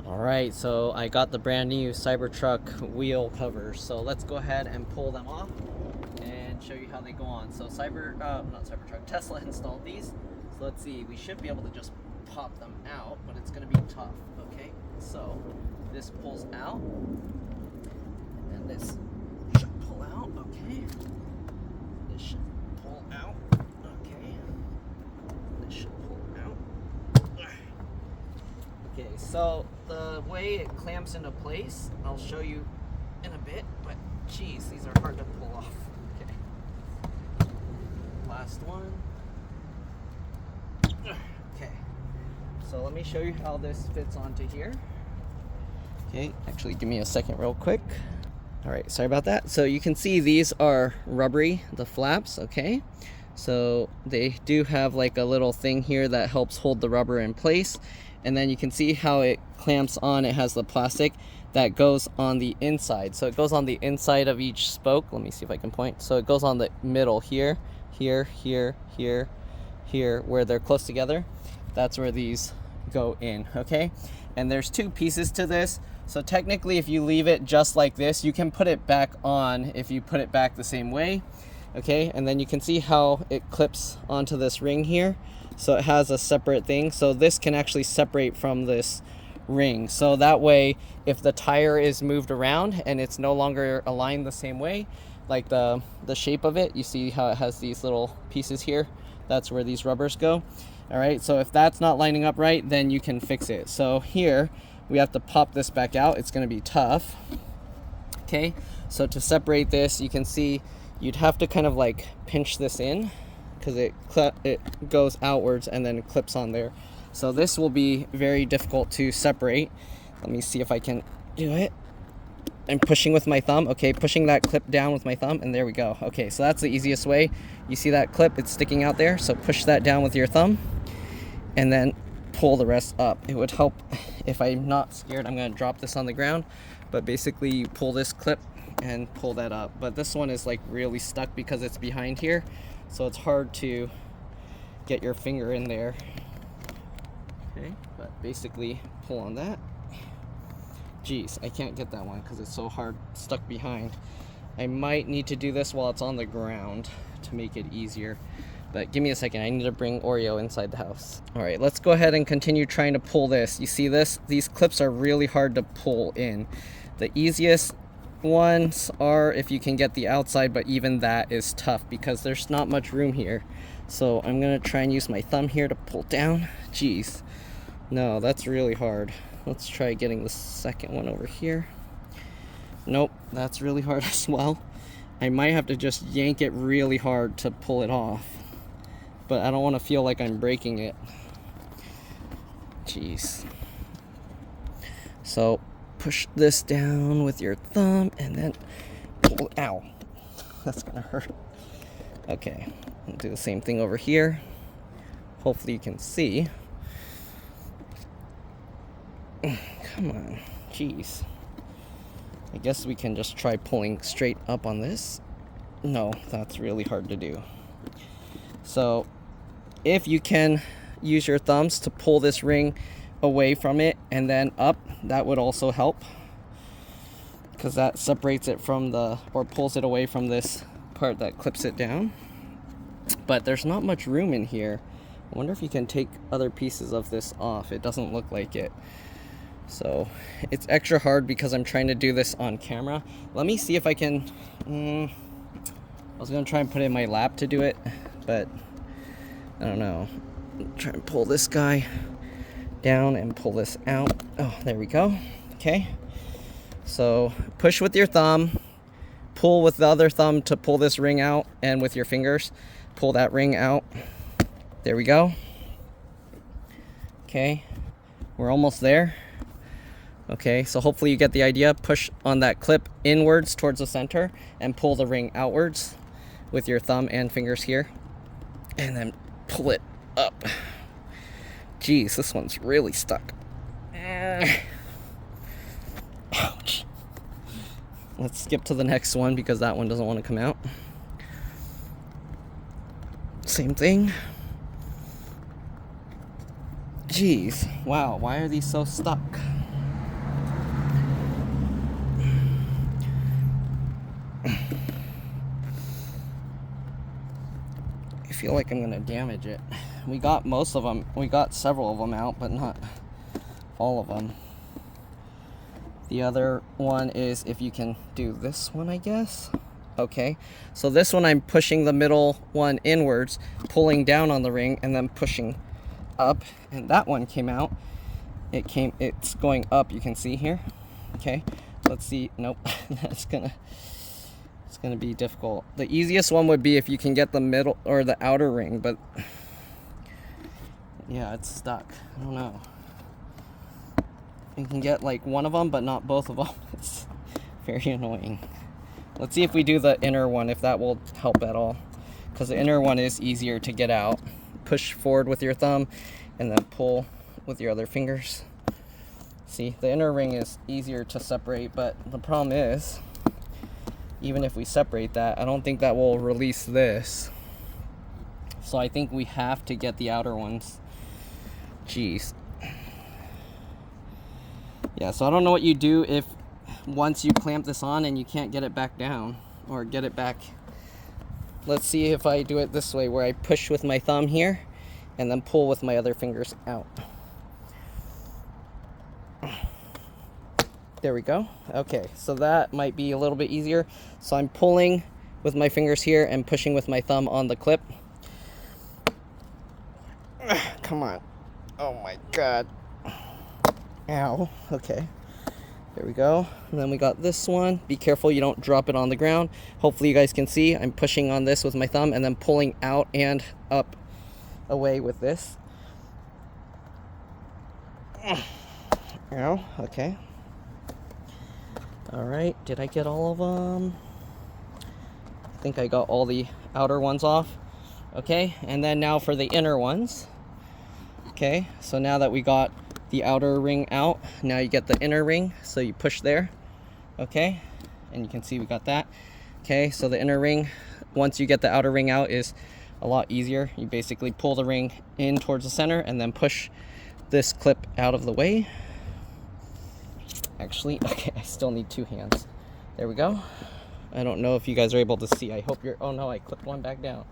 Alright, so I got the brand new Cybertruck wheel covers. So let's go ahead and pull them off and show you how they go on. So Tesla installed these. So let's see, we should be able to just pop them out, but it's gonna be tough, okay? So this pulls out, and this should pull out, okay? This should pull out, okay? This should pull out. Okay, so the way it clamps into place, I'll show you in a bit, but geez, these are hard to pull off. Okay. Last one. Okay. So let me show you how this fits onto here. Okay, actually give me a second real quick. All right, sorry about that. So you can see these are rubbery, the flaps, okay? So they do have like a little thing here that helps hold the rubber in place. And then you can see how it clamps on. It has the plastic that goes on the inside. So it goes on the inside of each spoke. Let me see if I can point. So it goes on the middle here, here, here, here, here, where they're close together. That's where these go in, okay? And there's two pieces to this. So technically, if you leave it just like this, you can put it back on if you put it back the same way, okay? And then you can see how it clips onto this ring here. So it has a separate thing. So this can actually separate from this ring. So that way, if the tire is moved around and it's no longer aligned the same way, like the shape of it, you see how it has these little pieces here? That's where these rubbers go. All right, so if that's not lining up right, then you can fix it. So here, we have to pop this back out. It's gonna be tough. Okay, so to separate this, you can see you'd have to kind of like pinch this in, because it goes outwards and then it clips on there. So this will be very difficult to separate. Let me see if I can do it. I'm pushing with my thumb. Okay, pushing that clip down with my thumb, and there we go. Okay, so that's the easiest way. You see that clip? It's sticking out there. So push that down with your thumb and then pull the rest up. It would help if I'm not scared. I'm gonna drop this on the ground, but basically you pull this clip and pull that up. But this one is like really stuck because it's behind here. So it's hard to get your finger in there. Okay, but basically pull on that. Geez, I can't get that one because it's so hard stuck behind. I might need to do this while it's on the ground to make it easier. But give me a second, I need to bring Oreo inside the house. All right, let's go ahead and continue trying to pull this. You see this? These clips are really hard to pull in. The easiest ones are if you can get the outside, but even that is tough because there's not much room here. So I'm gonna try and use my thumb here to pull down. Jeez, no, that's really hard. Let's try getting the second one over here. Nope, that's really hard as well. I might have to just yank it really hard to pull it off, but I don't want to feel like I'm breaking it. Jeez. So push this down with your thumb and then pull it. Ow, that's gonna hurt. Okay, I'll do the same thing over here. Hopefully you can see. Come on, jeez. I guess we can just try pulling straight up on this. No, that's really hard to do. So if you can use your thumbs to pull this ring away from it and then up, that would also help, because that separates it from or pulls it away from this part that clips it down. But there's not much room in here. I wonder if you can take other pieces of this off. It doesn't look like it. So it's extra hard because I'm trying to do this on camera. Let me see if I can. I was gonna try and put it in my lap to do it, but I don't know. Try and pull this guy down and pull this out. Oh, there we go. Okay. So push with your thumb, pull with the other thumb to pull this ring out, and with your fingers, pull that ring out. There we go. Okay, we're almost there. Okay, so hopefully you get the idea. Push on that clip inwards towards the center and pull the ring outwards with your thumb and fingers here, and then pull it up. Geez, this one's really stuck. Ouch. Let's skip to the next one because that one doesn't want to come out. Same thing. Jeez, wow, why are these so stuck? feel like I'm gonna damage it. We got most of them. We got several of them out, but not all of them. The other one is if you can do this one, I guess. Okay, so this one I'm pushing the middle one inwards, pulling down on the ring, and then pushing up. And that one came out. It's going up, you can see here. Okay, let's see. Nope, it's gonna be difficult. The easiest one would be if you can get the middle or the outer ring, but yeah, it's stuck. I don't know. You can get like one of them, but not both of them. It's very annoying. Let's see if we do the inner one, if that will help at all. Because the inner one is easier to get out. Push forward with your thumb and then pull with your other fingers. See, the inner ring is easier to separate, but the problem is, even if we separate that, I don't think that will release this. So I think we have to get the outer ones. Jeez. Yeah, so I don't know what you do if once you clamp this on and you can't get it back down or get it back. Let's see if I do it this way, where I push with my thumb here and then pull with my other fingers out. There we go. Okay, so that might be a little bit easier. So I'm pulling with my fingers here and pushing with my thumb on the clip. Come on. Oh my God. Ow. Okay. There we go. And then we got this one. Be careful you don't drop it on the ground. Hopefully you guys can see I'm pushing on this with my thumb and then pulling out and up away with this. Ow. Okay. All right. Did I get all of them? I think I got all the outer ones off. Okay. And then now for the inner ones. Okay. So now that we got the outer ring out, now you get the inner ring, so you push there. Okay, and you can see we got that. Okay, so the inner ring, once you get the outer ring out, is a lot easier. You basically pull the ring in towards the center and then push this clip out of the way. Actually, okay, I still need two hands. There we go. I don't know if you guys are able to see. I hope you're, oh no, I clipped one back down.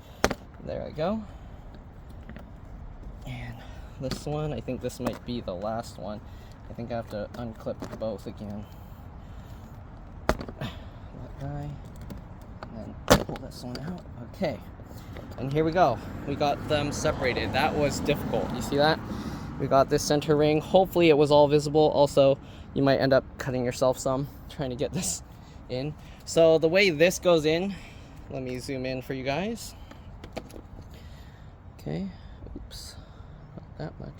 There I go. And this one, I think this might be the last one. I think I have to unclip both again. That guy, and then pull this one out. Okay, and here we go. We got them separated. That was difficult. You see that? We got this center ring. Hopefully it was all visible. Also, you might end up cutting yourself some trying to get this in. So the way this goes in, let me zoom in for you guys. Okay, oops. That much.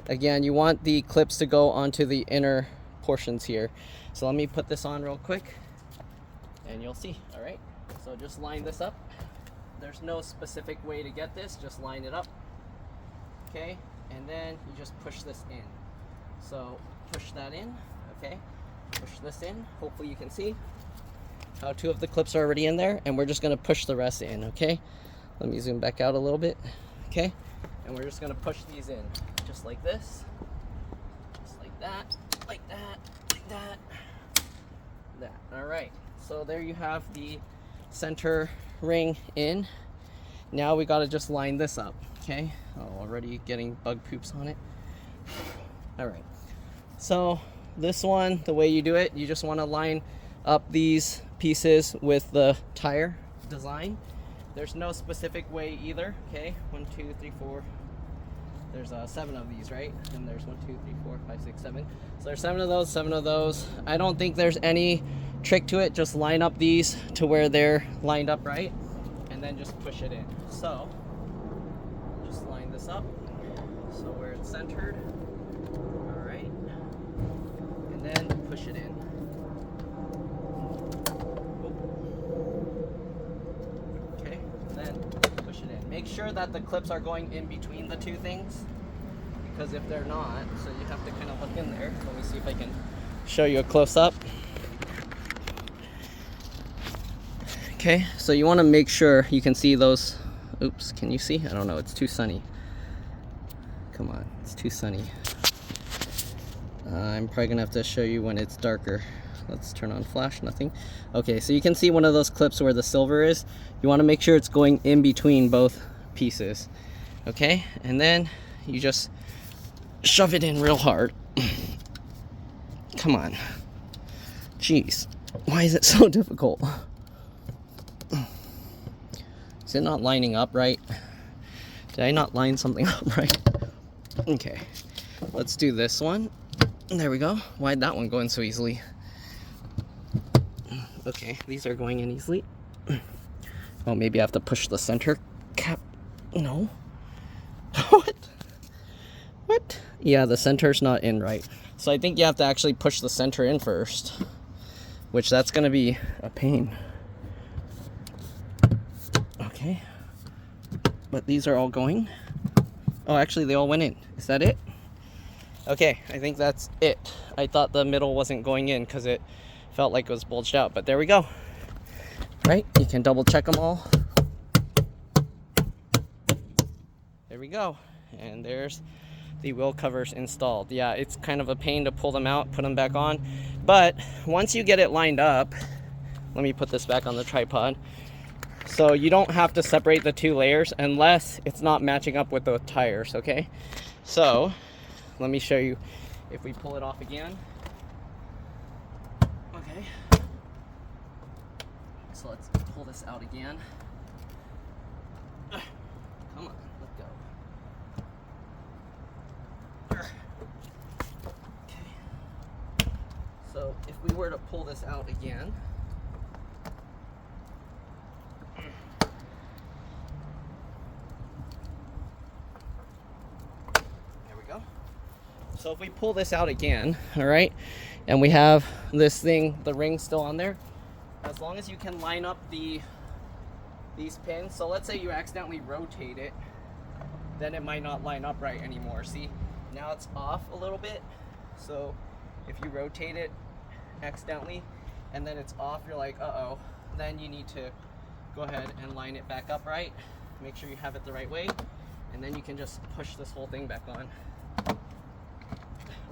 Again, you want the clips to go onto the inner portions here. So let me put this on real quick and you'll see. All right, so just line this up. There's no specific way to get this, just line it up. Okay, and then you just push this in. So push that in. Okay, push this in. Hopefully you can see how two of the clips are already in there, and we're just going to push the rest in. Okay, let me zoom back out a little bit. Okay, and we're just going to push these in just like this, just like that, like that, like that, that. All right, so there you have the center ring in. Now we got to just line this up. Okay, oh, already getting bug poops on it. All right, so this one, the way you do it, you just want to line up these pieces with the tire design. There's no specific way either. Okay, 1, 2, 3, 4. There's 7 of these, right? And there's 1, 2, 3, 4, 5, 6, 7. So there's 7 of those, 7 of those. I don't think there's any trick to it. Just line up these to where they're lined up right, and then just push it in. So just line this up so where it's centered. All right, and then push it in. Make sure that the clips are going in between the two things, because if they're not, so you have to kind of look in there. Let me see if I can show you a close-up. Okay, so you want to make sure you can see those. Oops, can you see? I don't know, it's too sunny. Come on, it's too sunny. I'm probably gonna have to show you when it's darker. Let's turn on flash, nothing. Okay, so you can see one of those clips where the silver is. You want to make sure it's going in between both pieces. Okay, and then you just shove it in real hard. Come on. Jeez, why is it so difficult? Is it not lining up right? Did I not line something up right? Okay, let's do this one. There we go. Why'd that one go in so easily? Okay, these are going in easily. Oh, maybe I have to push the center cap. No. What? Yeah, the center's not in right. So I think you have to actually push the center in first, which that's gonna be a pain. Okay. But these are all going. Oh, actually they all went in. Is that it? Okay, I think that's it. I thought the middle wasn't going in because it felt like it was bulged out, but there we go. Right? You can double check them all. There we go. And there's the wheel covers installed. Yeah, it's kind of a pain to pull them out, put them back on. But once you get it lined up, let me put this back on the tripod. So you don't have to separate the two layers unless it's not matching up with the tires, okay? So let me show you if we pull it off again. Okay. So let's pull this out again. Come on, let go. Okay. So if we were to pull this out again, there we go. So if we pull this out again, all right, and we have this thing, the ring still on there, as long as you can line up these pins. So let's say you accidentally rotate it, then it might not line up right anymore. See, now it's off a little bit. So if you rotate it accidentally and then it's off, you're like, uh-oh, then you need to go ahead and line it back up right. Make sure you have it the right way, and then you can just push this whole thing back on,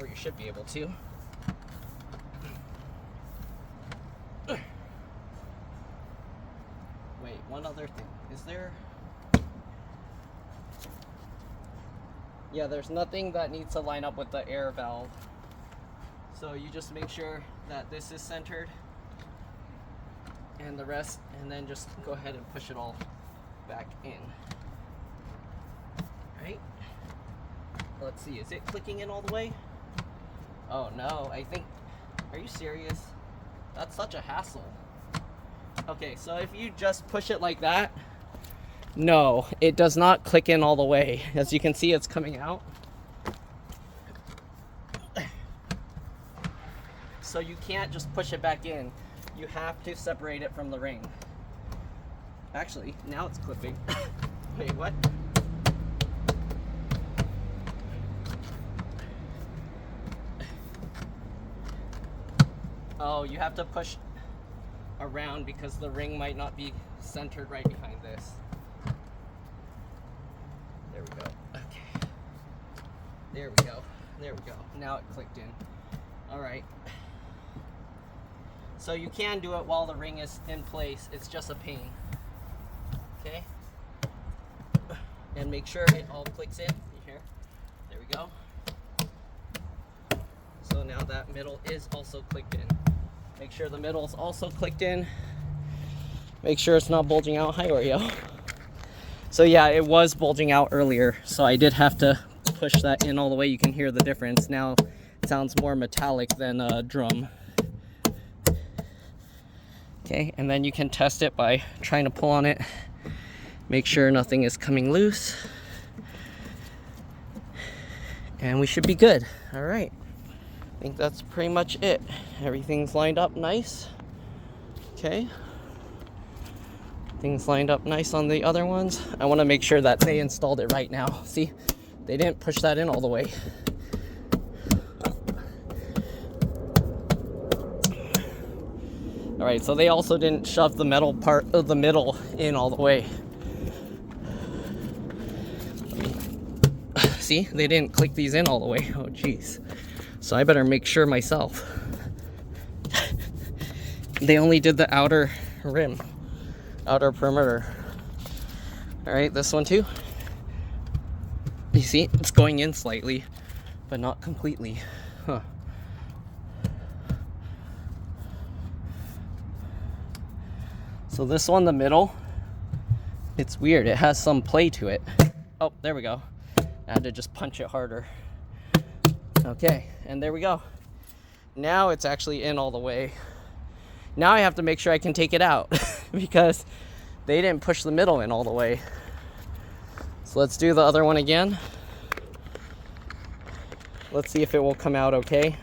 or you should be able to. Wait, one other thing. Is there... Yeah, there's nothing that needs to line up with the air valve. So you just make sure that this is centered and the rest, and then just go ahead and push it all back in. Right? Let's see, is it clicking in all the way? Oh no, I think... Are you serious? That's such a hassle. Okay, so if you just push it like that, no, it does not click in all the way. As you can see, it's coming out. So you can't just push it back in. You have to separate it from the ring. Actually, now it's clipping. Wait, what? Oh, you have to push around because the ring might not be centered right behind this. There we go. Okay. There we go. There we go. Now it clicked in. All right. So you can do it while the ring is in place. It's just a pain. Okay. And make sure it all clicks in. Here. There we go. So now that middle is also clicked in. Make sure the middle is also clicked in. Make sure it's not bulging out. Hi, Oreo. So yeah, it was bulging out earlier, so I did have to push that in all the way. You can hear the difference. Now it sounds more metallic than a drum. Okay, and then you can test it by trying to pull on it. Make sure nothing is coming loose. And we should be good. All right. I think that's pretty much it. Everything's lined up nice. Okay. Things lined up nice on the other ones. I want to make sure that they installed it right now. See, they didn't push that in all the way. All right, so they also didn't shove the metal part of the middle in all the way. See, they didn't click these in all the way. Oh, geez. So I better make sure myself. They only did the outer rim, outer perimeter. All right, this one too. You see, it's going in slightly, but not completely. Huh. So this one, the middle, it's weird. It has some play to it. Oh, there we go. I had to just punch it harder. Okay, and there we go. Now it's actually in all the way. Now I have to make sure I can take it out because they didn't push the middle in all the way. So let's do the other one again. Let's see if it will come out okay.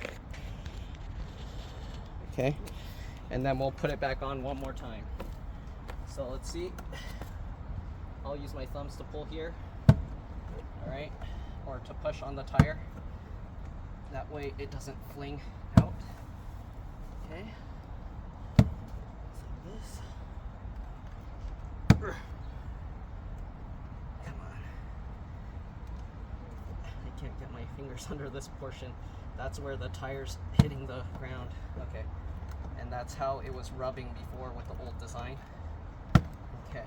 Okay, and then we'll put it back on one more time. So let's see. I'll use my thumbs to pull here. All right, or to push on the tire. That way it doesn't fling out. Okay. So this. Come on. I can't get my fingers under this portion. That's where the tire's hitting the ground. Okay. And that's how it was rubbing before with the old design. Okay.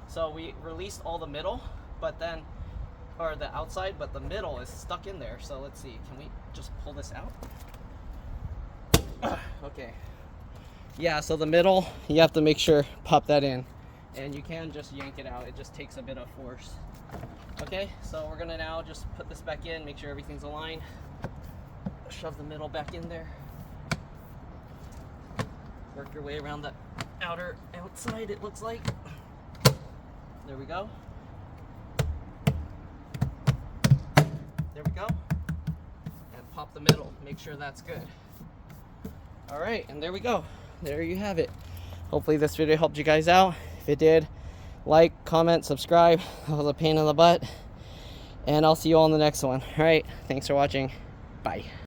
So we released all the middle, but then, or the outside, but the middle is stuck in there. So let's see, can we just pull this out? Okay. Yeah, so the middle, you have to make sure, pop that in. And you can just yank it out. It just takes a bit of force. Okay, so we're gonna now just put this back in, make sure everything's aligned. Shove the middle back in there. Work your way around the outside, it looks like. There we go. There we go. And pop the middle, make sure that's good. All right, and there we go. There you have it. Hopefully this video helped you guys out. If it did, like, comment, subscribe. That was a pain in the butt. And I'll see you all in the next one. All right, thanks for watching. Bye.